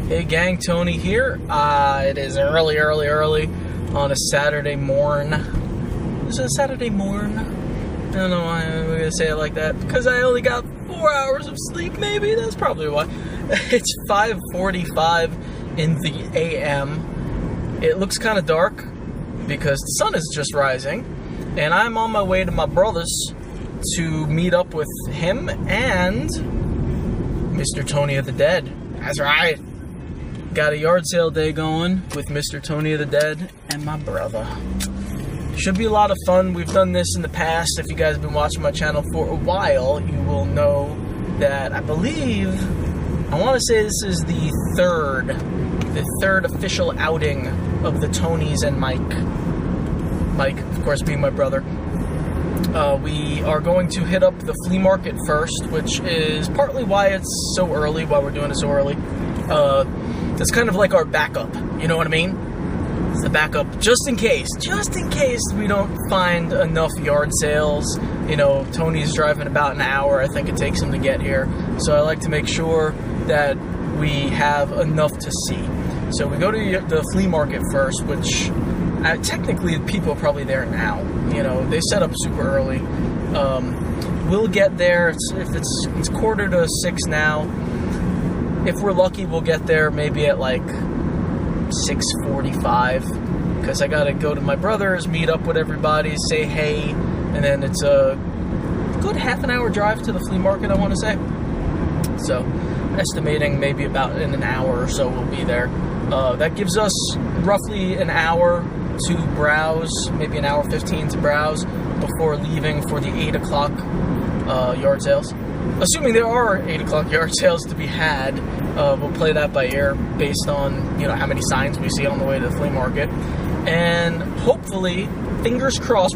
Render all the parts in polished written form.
Hey gang, Tony here. It is early on a Saturday morn. Is it a Saturday morn? I don't know why I'm going to say it like that. Because I only got 4 hours of sleep, maybe? That's probably why. It's 5:45 in the AM. It looks kind of dark because the sun is just rising. And I'm on my way to my brother's to meet up with him and Mr. Tony of the Dead. That's right. Got a yard sale day going with Mr. Tony of the Dead and my brother. Should be a lot of fun. We've done this in the past. If you guys have been watching my channel for a while, you will know that I believe, I want to say this is the third official outing of the Tonys and Mike. Mike, of course, being my brother. We are going to hit up the flea market first, which is partly why it's so early, why we're doing it so early. It's kind of like our backup, you know what I mean? It's the backup just in case we don't find enough yard sales. You know, Tony's driving about an hour, I think it takes him to get here. So I like to make sure that we have enough to see. So we go to the flea market first, which technically people are probably there now. You know, they set up super early. We'll get there, it's 5:45 now. If we're lucky, we'll get there maybe at like 6:45, because I gotta go to my brother's, meet up with everybody, say hey, and then it's a good half an hour drive to the flea market, I want to say. So, estimating maybe about in an hour or so we'll be there. That gives us roughly an hour to browse, maybe an hour 15 to browse before leaving for the 8 o'clock yard sales. Assuming there are 8 o'clock yard sales to be had, we'll play that by ear based on, you know, how many signs we see on the way to the flea market. And hopefully, fingers crossed,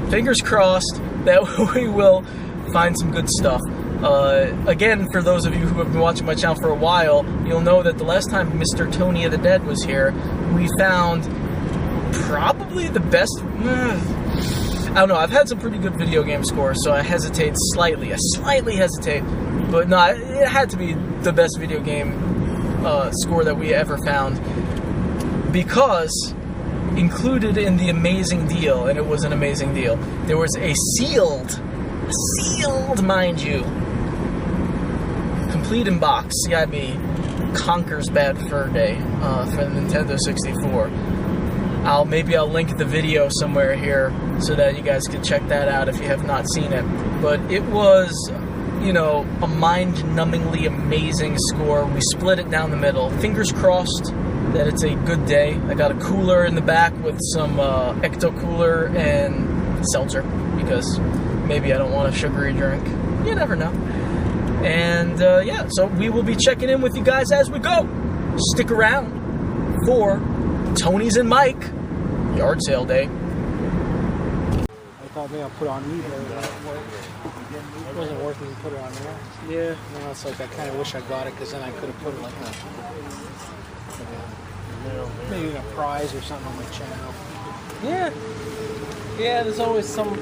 fingers crossed that we will find some good stuff. Again, for those of you who have been watching my channel for a while, you'll know that the last time Mr. Tony of the Dead was here, we found probably the best... I don't know, I've had some pretty good video game scores, so I hesitate slightly. I slightly hesitate, but no, it had to be the best video game score that we ever found, because included in the amazing deal, and it was an amazing deal, there was a sealed, mind you, complete in box CIB Conker's Bad Fur Day for the Nintendo 64. Maybe I'll link the video somewhere here so that you guys can check that out if you have not seen it. But it was, you know, a mind-numbingly amazing score. We split it down the middle. Fingers crossed that it's a good day. I got a cooler in the back with some Ecto Cooler and seltzer, because maybe I don't want a sugary drink. You never know. And yeah, so we will be checking in with you guys as we go. Stick around for Tony's and Mike yard sale day. I thought maybe I'll put it on eBay, but it wasn't worth it to put it on there. Yeah. You know, it's like I kind of wish I got it, because then I could have put it like maybe in a prize or something on my channel. Yeah. Yeah, there's always something to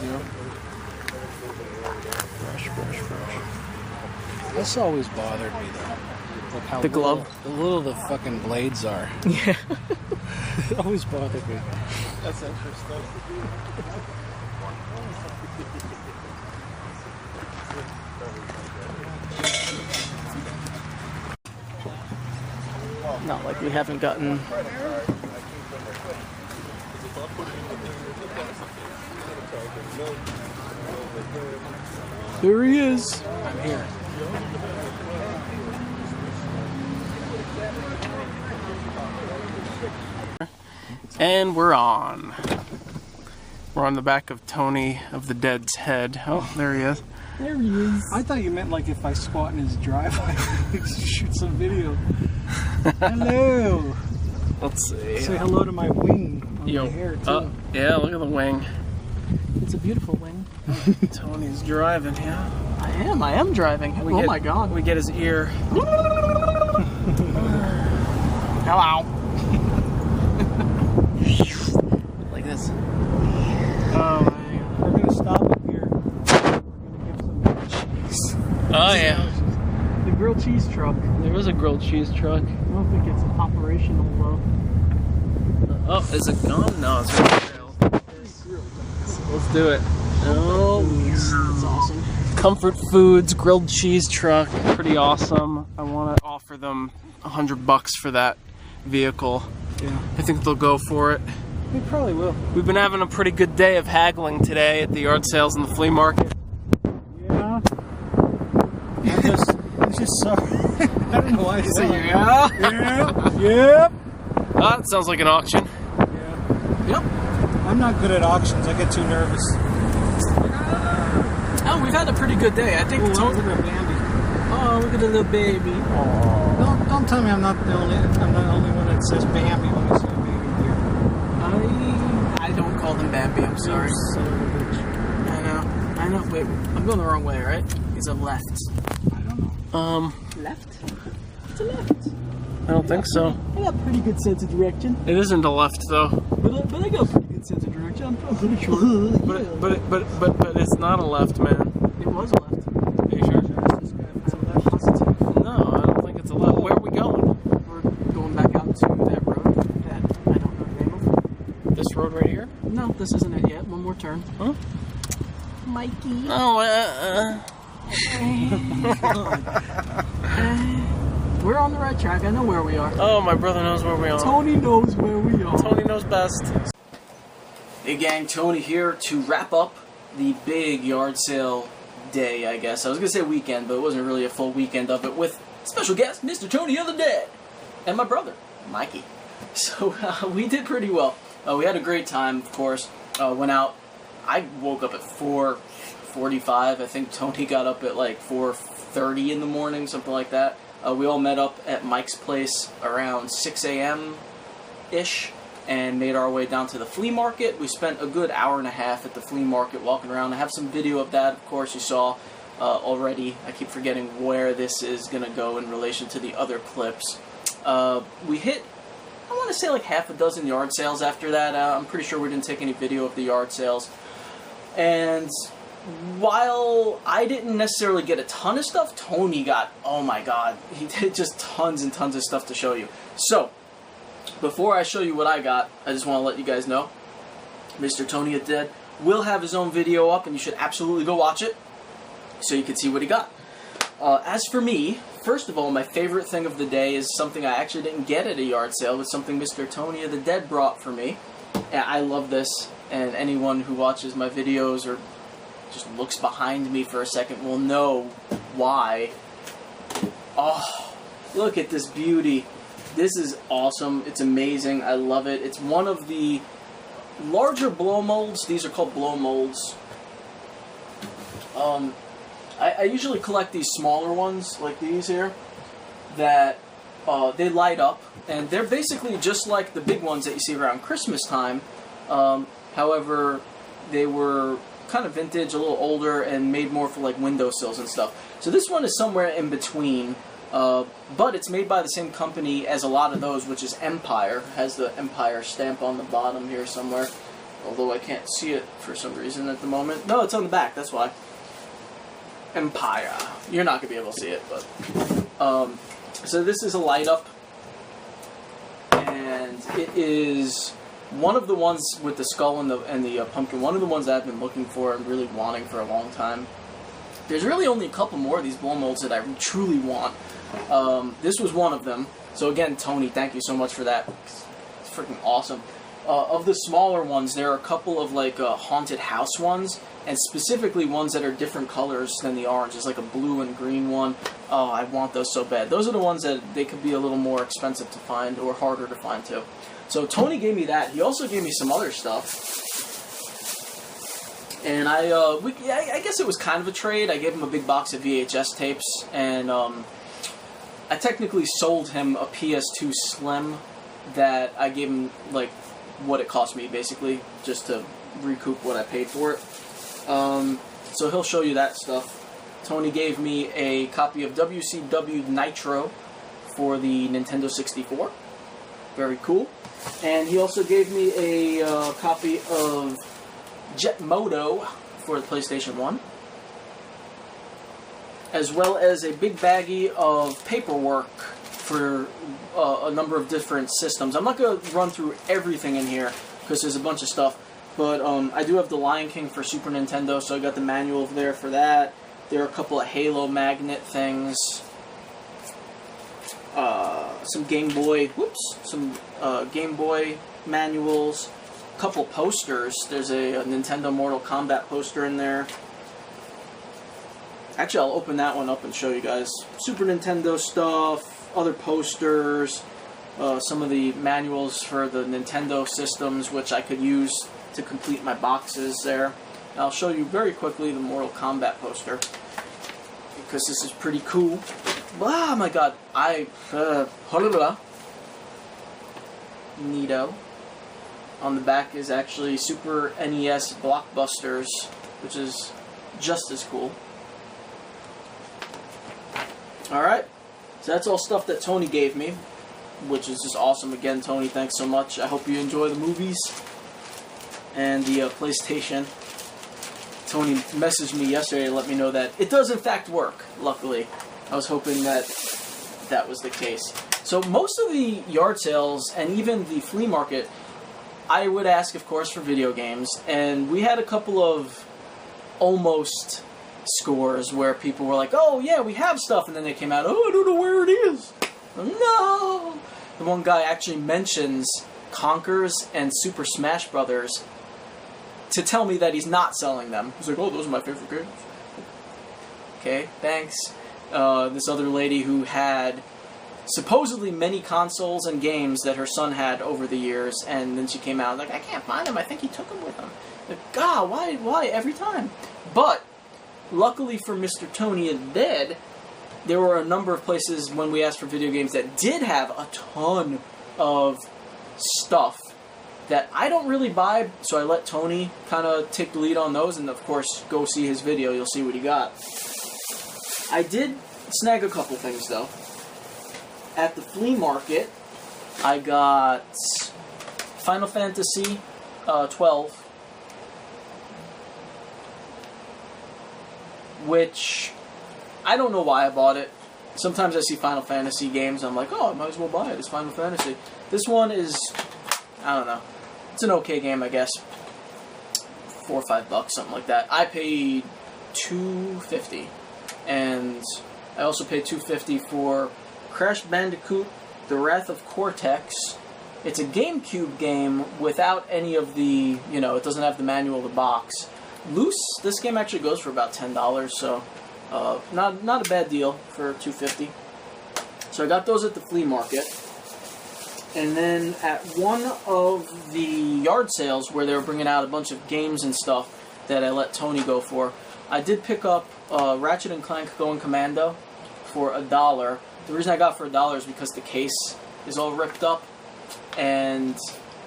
do. Fresh. That's always bothered me, though. Like how The glove? little the fucking blades are. Yeah. It always bothered me. That's interesting. Not like we haven't gotten... There he is. I'm here. And we're on. We're on the back of Tony of the Dead's head. Oh, there he is. There he is. I thought you meant like if I squat in his driveway, shoot some video. Hello. Let's see. Say hello to my wing on Yo. my hair too. Yeah, look at the wing. It's a beautiful wing. Tony's driving, yeah. I am driving. Oh my god. We get his ear. Hello. Like this. Oh my god. We're gonna stop it here. We're gonna give some cheese. Oh yeah. The grilled cheese truck. There is a grilled cheese truck. I don't think it's operational though. Oh, is it gone? No, it's right there. Let's do it. Oh, That's awesome. Comfort Foods grilled cheese truck, pretty awesome. I want to offer them $100 for that vehicle. Yeah. I think they'll go for it. We probably will. We've been having a pretty good day of haggling today at the yard sales and the flea market. Yeah. I'm just sorry. I don't know why I said Yeah. yeah. Yep. Ah, it sounds like an auction. Yeah. Yep. I'm not good at auctions. I get too nervous. Oh, we've had a pretty good day. I think. Oh, look at that Bambi. Oh, look at the little baby. Don't tell me I'm not the only one that says Bambi when I see a baby here. I don't call them Bambi. I'm sorry. You son of a bitch. I know. Wait, I'm going the wrong way, right? It's a left. I don't know. Left? It's a left. I don't think so. I got a pretty good sense of direction. It isn't a left though. But I got a pretty good sense of direction. I'm pretty sure. But it's not a left, man. It was a left. Are you sure? It's a left positive. No, I don't think it's a left. Where are we going? We're going back out to that road that I don't know the name of. This road right here? No, this isn't it yet. One more turn. Huh? Mikey. Oh, We're on the right track. I know where we are. oh, my brother knows where we are. Tony knows where we are. Tony knows best. Hey gang, Tony here to wrap up the big yard sale day, I guess. I was going to say weekend, but it wasn't really a full weekend of it, with special guest, Mr. Tony of the Dead, and my brother, Mikey. So we did pretty well. We had a great time, of course. Went out. I woke up at 4:45. I think Tony got up at like 4:30 in the morning, something like that. We all met up at Mike's place around 6 a.m.-ish and made our way down to the flea market. We spent a good hour and a half at the flea market walking around. I have some video of that, of course, you saw already. I keep forgetting where this is going to go in relation to the other clips. We hit, I want to say, like half a dozen yard sales after that. I'm pretty sure we didn't take any video of the yard sales. And while I didn't necessarily get a ton of stuff, Tony got, oh my god, he did just tons and tons of stuff to show you. So, before I show you what I got, I just want to let you guys know, Mr. Tony of the Dead will have his own video up, and you should absolutely go watch it so you can see what he got. As for me, first of all, my favorite thing of the day is something I actually didn't get at a yard sale, but something Mr. Tony of the Dead brought for me. And I love this, and anyone who watches my videos or just looks behind me for a second will know why. Oh, look at this beauty. This is awesome. It's amazing. I love it. It's one of the larger blow molds. These are called blow molds. I usually collect these smaller ones, like these here, that they light up, and they're basically just like the big ones that you see around Christmas time. However, they were kind of vintage, a little older, and made more for like windowsills and stuff. So this one is somewhere in between, but it's made by the same company as a lot of those, which is Empire. It has the Empire stamp on the bottom here somewhere, although I can't see it for some reason at the moment. No, it's on the back, that's why. Empire. You're not going to be able to see it, but... so this is a light up, and it is one of the ones with the skull and the pumpkin, one of the ones that I've been looking for and really wanting for a long time. There's really only a couple more of these blow molds that I truly want. This was one of them. So again, Tony, thank you so much for that. It's freaking awesome. Of the smaller ones, there are a couple of like haunted house ones, and specifically ones that are different colors than the orange. There's like a blue and green one. Oh, I want those so bad. Those are the ones that they could be a little more expensive to find or harder to find too. So Tony gave me that. He also gave me some other stuff. And I guess it was kind of a trade. I gave him a big box of VHS tapes, and I technically sold him a PS2 Slim that I gave him like what it cost me, basically, just to recoup what I paid for it. So he'll show you that stuff. Tony gave me a copy of WCW Nitro for the Nintendo 64. Very cool. And he also gave me a copy of Jet Moto for the PlayStation 1. as well as a big baggie of paperwork for a number of different systems. I'm not going to run through everything in here because there's a bunch of stuff, but I do have the Lion King for Super Nintendo, so I got the manual there for that. There are a couple of Halo magnet things, some Game Boy, some Game Boy manuals, a couple posters. There's a Nintendo Mortal Kombat poster in there. Actually, I'll open that one up and show you guys. Super Nintendo stuff, other posters, some of the manuals for the Nintendo systems, which I could use to complete my boxes there. And I'll show you very quickly the Mortal Kombat poster, because this is pretty cool. Oh my god, neato. On the back is actually Super NES Blockbusters, which is just as cool. Alright, so that's all stuff that Tony gave me, which is just awesome. Again, Tony, thanks so much. I hope you enjoy the movies and the PlayStation. Tony messaged me yesterday to let me know that it does in fact work, luckily. I was hoping that that was the case. So most of the yard sales and even the flea market, I would ask, of course, for video games, and we had a couple of almost scores where people were like, oh yeah, we have stuff, and then they came out, oh, I don't know where it is. Oh, no! The one guy actually mentions Conkers and Super Smash Brothers to tell me that he's not selling them. He's like, oh, those are my favorite games. Okay, thanks. This other lady who had supposedly many consoles and games that her son had over the years, and then she came out like, I can't find them, I think he took them with him. Like, God, why every time? But luckily for Mr. Tony and Dead, there were a number of places when we asked for video games that did have a ton of stuff that I don't really buy, so I let Tony kind of take the lead on those, and of course, go see his video, you'll see what he got. I did snag a couple things, though. At the flea market, I got Final Fantasy 12, which I don't know why I bought it. Sometimes I see Final Fantasy games, I'm like, oh, I might as well buy it. It's Final Fantasy. This one is, I don't know. It's an okay game, I guess. $4 or $5, something like that. I paid $2.50, and I also paid $2.50 for Crash Bandicoot: The Wrath of Cortex. It's a GameCube game without any of the, you know, it doesn't have the manual of the box. Loose, this game actually goes for about $10, so not a bad deal for $2.50. So I got those at the flea market. And then at one of the yard sales where they were bringing out a bunch of games and stuff that I let Tony go for, I did pick up Ratchet & Clank Going Commando for $1. The reason I got for $1 is because the case is all ripped up, and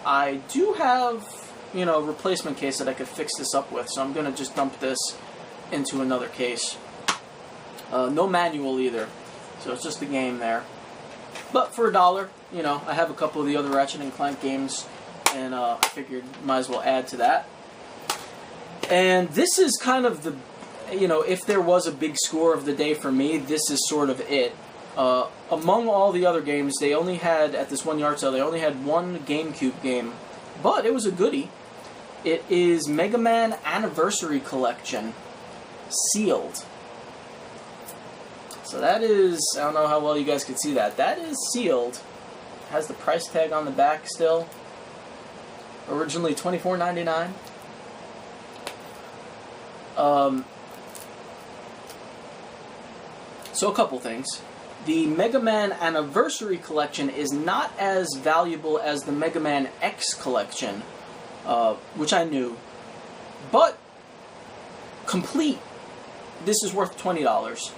I do have, you know, a replacement case that I could fix this up with, so I'm going to just dump this into another case. No manual either, so it's just a game there. But for $1, you know, I have a couple of the other Ratchet & Clank games, and I figured might as well add to that. And this is kind of the, you know, if there was a big score of the day for me, this is sort of it. Among all the other games, they only had, at this one yard sale, they only had one GameCube game, but it was a goodie. It is Mega Man Anniversary Collection, sealed. So that is, I don't know how well you guys can see that. That is sealed. Has the price tag on the back still. Originally $24.99. So a couple things. The Mega Man Anniversary Collection is not as valuable as the Mega Man X Collection, which I knew. But, complete, this is worth $20.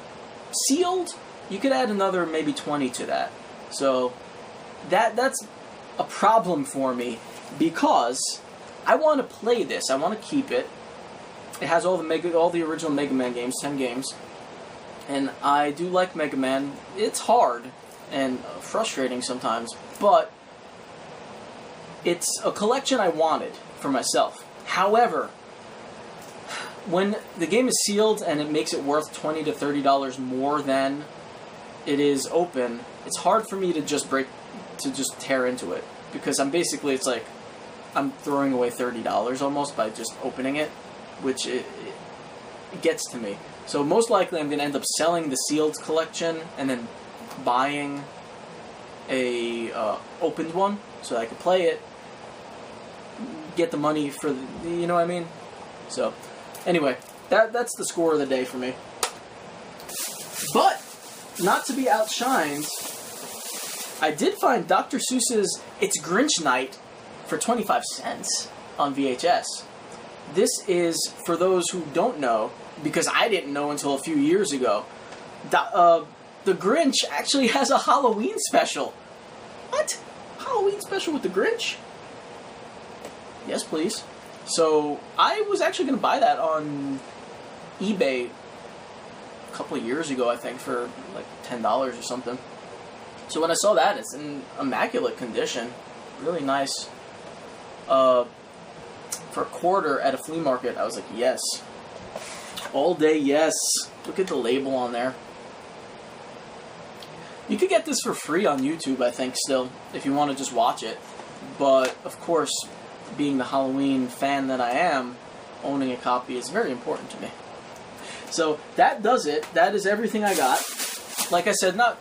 Sealed, you could add another maybe 20 to that. So, that's a problem for me, because I want to play this. I want to keep it. It has all the original Mega Man games, 10 games. And I do like Mega Man. It's hard and frustrating sometimes, but it's a collection I wanted for myself. However, when the game is sealed and it makes it worth $20 to $30 more than it is open, it's hard for me to just tear into it, because I'm basically, it's like I'm throwing away $30 almost by just opening it, which it gets to me. So most likely I'm going to end up selling the sealed collection and then buying a opened one so I can play it, get the money for the, you know what I mean? So anyway, that's the score of the day for me. But not to be outshined, I did find Dr. Seuss's It's Grinch Night for 25 cents on VHS. This is, for those who don't know, because I didn't know until a few years ago, the Grinch actually has a Halloween special. What? Halloween special with the Grinch? Yes, please. So I was actually going to buy that on eBay a couple of years ago, I think, for like $10 or something. So when I saw that, it's in immaculate condition, really nice. For a quarter at a flea market, I was like, yes. All day, yes. Look at the label on there. You could get this for free on YouTube, I think, still, if you want to just watch it. But, of course, being the Halloween fan that I am, owning a copy is very important to me. So, that does it. That is everything I got. Like I said, not...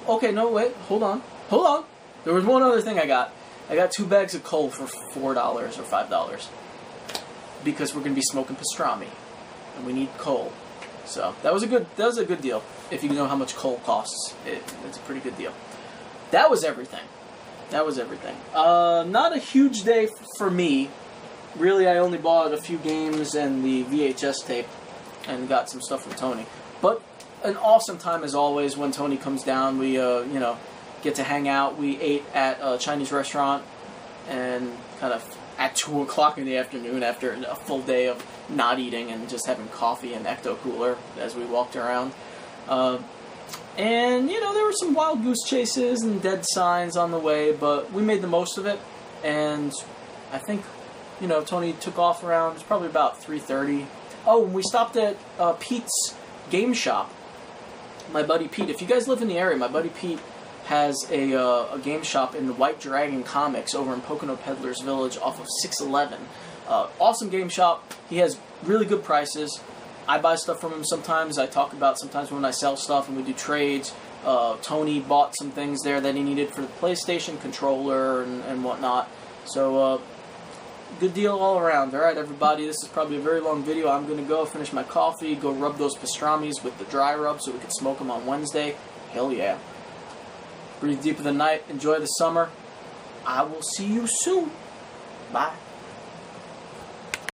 Okay, no, wait. Hold on. Hold on. There was one other thing I got. I got 2 bags of coal for $4 or $5. Because we're going to be smoking pastrami. And we need coal. So, that was a good deal. If you know how much coal costs, it's a pretty good deal. That was everything. That was everything. Not a huge day for me. Really, I only bought a few games and the VHS tape and got some stuff from Tony. But an awesome time as always when Tony comes down. We, you know, get to hang out. We ate at a Chinese restaurant and kind of at 2 o'clock in the afternoon after a full day of not eating and just having coffee and Ecto Cooler as we walked around. And, you know, there were some wild goose chases and dead signs on the way, but we made the most of it. And I think, you know, Tony took off around, it was probably about 3:30. Oh, and we stopped at Pete's Game Shop. My buddy Pete, if you guys live in the area, my buddy Pete has a game shop in the White Dragon Comics over in Pocono Peddlers Village off of 611. Awesome game shop. He has really good prices. I buy stuff from him sometimes. I talk about sometimes when I sell stuff and we do trades. Tony bought some things there that he needed for the PlayStation controller and whatnot. So, good deal all around. Alright, everybody, this is probably a very long video. I'm going to go finish my coffee, go rub those pastrami's with the dry rub so we can smoke them on Wednesday. Hell yeah. Breathe deep of the night. Enjoy the summer. I will see you soon. Bye.